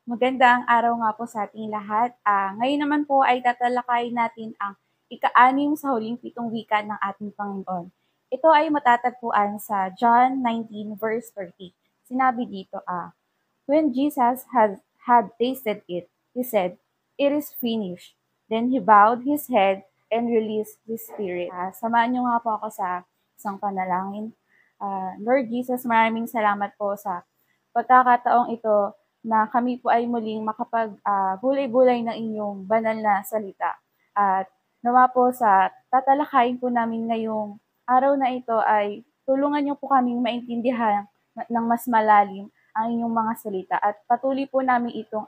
Magandang araw nga po sa ating lahat. Ngayon naman po ay tatalakayin natin ang ika-anim sa huling pitong wika ng ating Panginoon. Ito ay matatagpuan sa John 19 verse 30. Sinabi dito, when Jesus had tasted it, he said, "It is finished." Then he bowed his head and released his spirit. Samahan niyo nga po ako sa isang panalangin. Lord Jesus, maraming salamat po sa pagkakataong ito na kami po ay muling makapag-bulay-bulay ng inyong banal na salita. At nawa po sa tatalakayin po namin ngayong araw na ito ay tulungan niyo po kaming maintindihan ng mas malalim ang inyong mga salita at patuloy po namin itong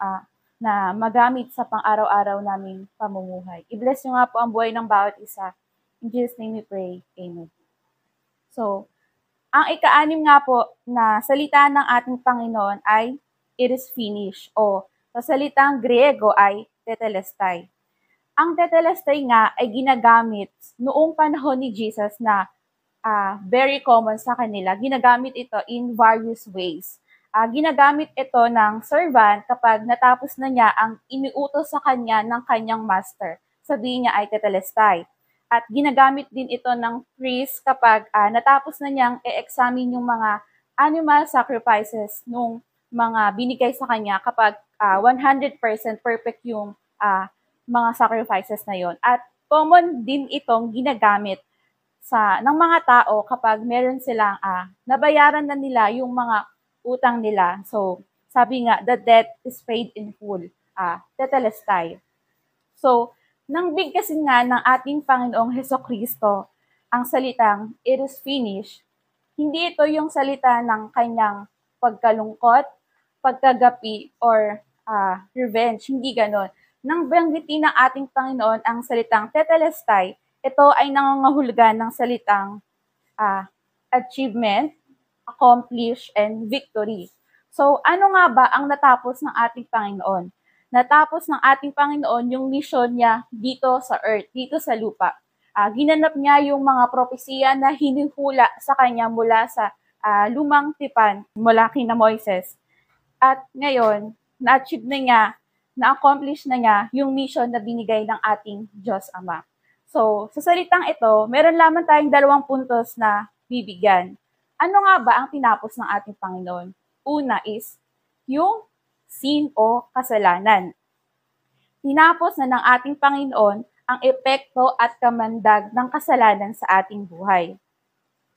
na magamit sa pang-araw-araw naming pamumuhay. I-bless niyo nga po ang buhay ng bawat isa. In Jesus' name we pray. Amen. So, ang ika-anim nga po na salita ng ating Panginoon ay it is finished o sa salitang Griego ay tetelestai. Ang tetelestai nga ay ginagamit noong panahon ni Jesus na very common sa kanila. Ginagamit ito in various ways. Ginagamit ito ng servant kapag natapos na niya ang iniutos sa kanya ng kanyang master. Sabihin niya ay tetelestai. At ginagamit din ito ng priest kapag natapos na niyang i-examine yung mga animal sacrifices nung mga binigay sa kanya kapag 100% perfect yung mga sacrifices na yon. At common din itong ginagamit ng mga tao kapag meron silang nabayaran na nila yung mga utang nila. So, sabi nga, the debt is paid in full. Tetelestai. So, nang bigkasin nga ng ating Panginoong Hesukristo ang salitang, "It is finished," hindi ito yung salita ng kanyang pagkalungkot, pagkagapi, or revenge. Hindi ganon. Nang banggitin ng ating Panginoon ang salitang tetelestai, ito ay nangangahulugan ng salitang achievement, accomplish, and victory. So, ano nga ba ang natapos ng ating Panginoon? Natapos ng ating Panginoon yung mission niya dito sa earth, dito sa lupa. Ginanap niya yung mga propesiya na hinihula sa kanya mula sa lumang tipan, mula kina Moises. At ngayon, na-achieve na niya, na-accomplish na niya yung mission na binigay ng ating Diyos Ama. So, sa salitang ito, meron lamang tayong 2 puntos na bibigyan. Ano nga ba ang tinapos ng ating Panginoon? Una is yung sin o kasalanan. Tinapos na ng ating Panginoon ang epekto at kamandag ng kasalanan sa ating buhay.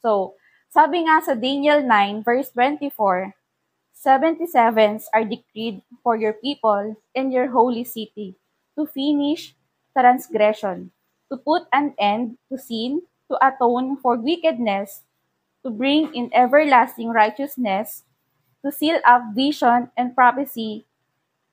So, sabi nga sa Daniel 9 verse 24, 77s are decreed for your people in your holy city to finish transgression, to put an end to sin, to atone for wickedness, to bring in everlasting righteousness, to seal up vision and prophecy,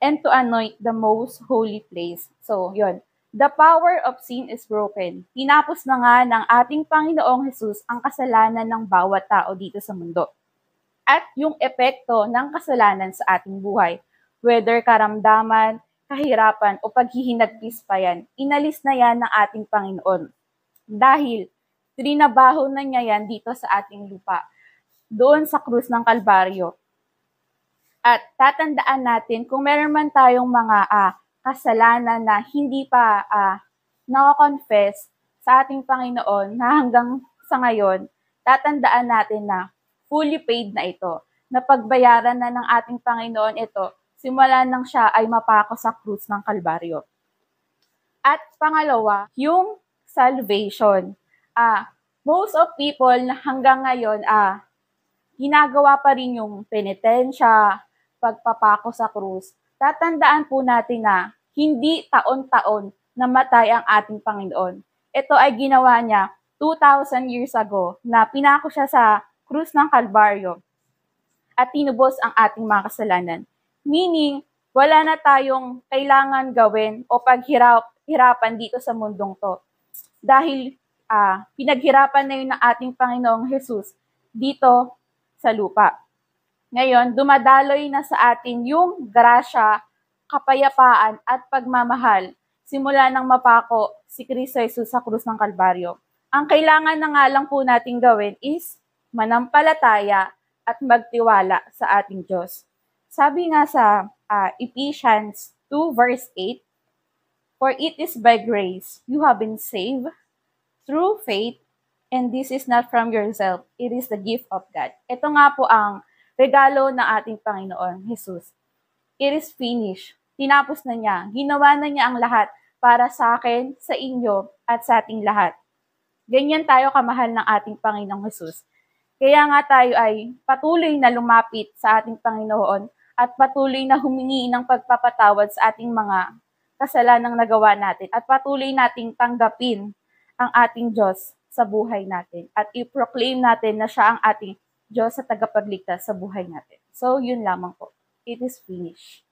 and to anoint the most holy place. So, yon. The power of sin is broken. Tinapos na nga ng ating Panginoong Jesus ang kasalanan ng bawat tao dito sa mundo. At yung epekto ng kasalanan sa ating buhay, whether karamdaman, kahirapan, o paghihinagpis pa yan, inalis na yan ng ating Panginoon. Dahil trinabaho na niya yan dito sa ating lupa, doon sa krus ng Kalbaryo. At tatandaan natin kung meron man tayong mga kasalanan na hindi pa nakakonfess sa ating Panginoon na hanggang sa ngayon, tatandaan natin na fully paid na ito. Napagbayaran na ng ating Panginoon ito simula nang siya ay mapako sa krus ng Kalbaryo. At pangalawa, yung salvation. Most of people na hanggang ngayon ginagawa pa rin yung penitensya, pagpapako sa krus. Tatandaan po natin na hindi taon-taon namatay ang ating Panginoon. Ito ay ginawa niya 2,000 years ago na pinako siya sa krus ng Kalbaryo at tinubos ang ating mga kasalanan. Meaning, wala na tayong kailangan gawin o paghirapan dito sa mundong to. Dahil pinaghirapan na yun ng ating Panginoong Jesus dito sa lupa. Ngayon, dumadaloy na sa atin yung grasya, kapayapaan at pagmamahal simula nang mapako si Kristo Jesus sa krus ng Kalbaryo. Ang kailangan na nga lang po nating gawin is manampalataya at magtiwala sa ating Diyos. Sabi nga sa Ephesians 2 verse 8, "For it is by grace you have been saved through faith, and this is not from yourself, it is the gift of God." Ito nga po ang regalo ng ating Panginoon, Jesus. It is finished. Tinapos na niya. Ginawa na niya ang lahat para sa akin, sa inyo, at sa ating lahat. Ganyan tayo kamahal ng ating Panginoong Jesus. Kaya nga tayo ay patuloy na lumapit sa ating Panginoon at patuloy na humingi ng pagpapatawad sa ating mga kasalanang nagawa natin at patuloy nating tanggapin ang ating Diyos sa buhay natin at i-proclaim natin na siya ang ating Diyos sa tagapagligtas sa buhay natin. So, yun lamang po. It is finished.